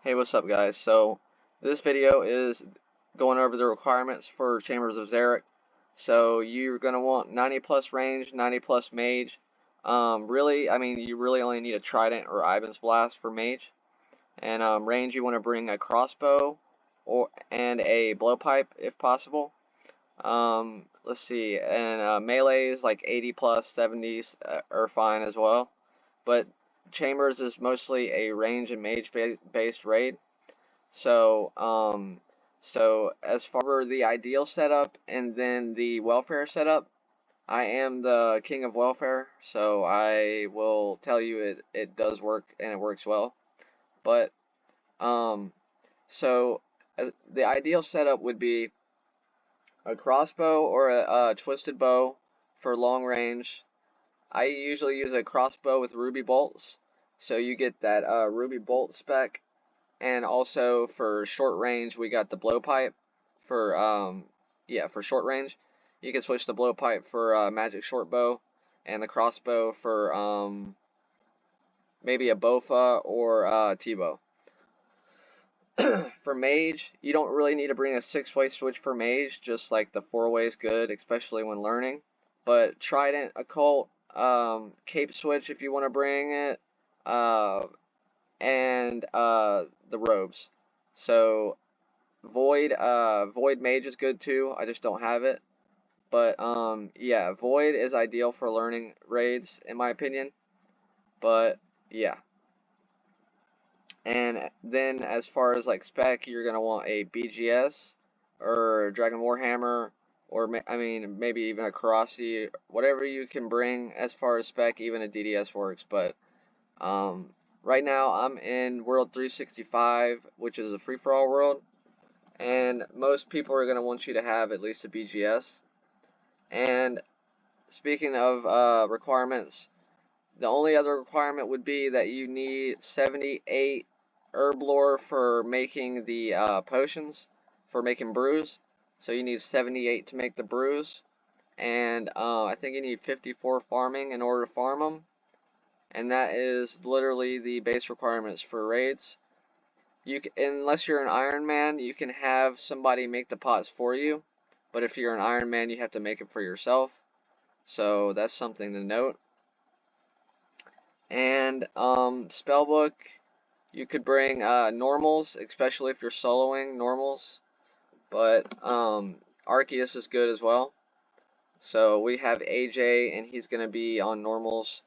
Hey, what's up guys? So this video is going over the requirements for Chambers of Xeric. So you're going to want 90 plus range, 90 plus mage. Really, I mean, you really only need a trident or Ivan's Blast for mage. And range, you want to bring a crossbow and a blowpipe if possible. Let's see, and melees like 80 plus, 70s are fine as well. But Chambers is mostly a range and mage based raid. So as for the ideal setup and then the welfare setup, I am the king of welfare, so I will tell you it does work and it works well. But um, the ideal setup would be a crossbow or a twisted bow for long range. I usually use a crossbow with ruby bolts, so you get that ruby bolt spec. And also for short range, we got the blowpipe for for short range. You can switch the blowpipe for magic short bow, and the crossbow for maybe a bofa or T-bow. For mage, you don't really need to bring a 6-way switch for mage, just like the 4-way is good, especially when learning. But trident, occult, cape switch if you want to bring it, and the robes. So Void Mage is good too. I just don't have it. But yeah, Void is ideal for learning raids in my opinion. But yeah. And then as far as like spec, you're gonna want a BGS or Dragon Warhammer, or I mean maybe even a Karasi, whatever you can bring as far as spec. Even a DDS works. But right now I'm in World 365, which is a free-for-all world, and most people are going to want you to have at least a BGS. And speaking of requirements, the only other requirement would be that you need 78 herb lore for making the potions, for making brews. So you need 78 to make the brews, and I think you need 54 farming in order to farm them. And that is literally the base requirements for raids. Unless you're an Iron Man, you can have somebody make the pots for you. But if you're an Iron Man, you have to make it for yourself. So that's something to note. And spellbook, you could bring normals, especially if you're soloing normals. But Arceus is good as well. So we have AJ, and he's gonna be on normals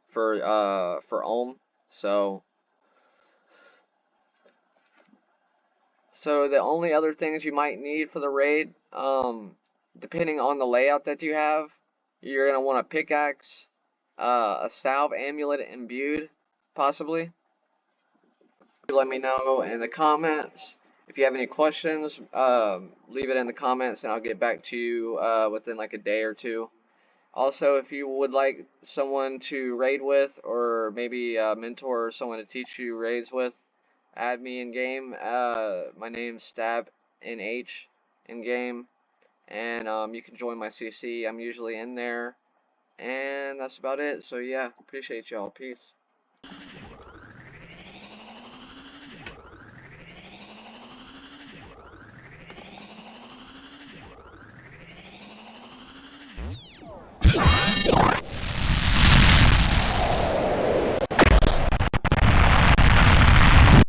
for Ohm. So the only other things you might need for the raid, depending on the layout that you have, you're going to want a pickaxe, a salve amulet imbued, possibly. Let me know in the comments. If you have any questions, leave it in the comments and I'll get back to you within like a day or two. Also, if you would like someone to raid with, or maybe a mentor or someone to teach you raids with, add me in game. My name's StabNH in game, and you can join my CC. I'm usually in there, and that's about it. So yeah, appreciate y'all. Peace.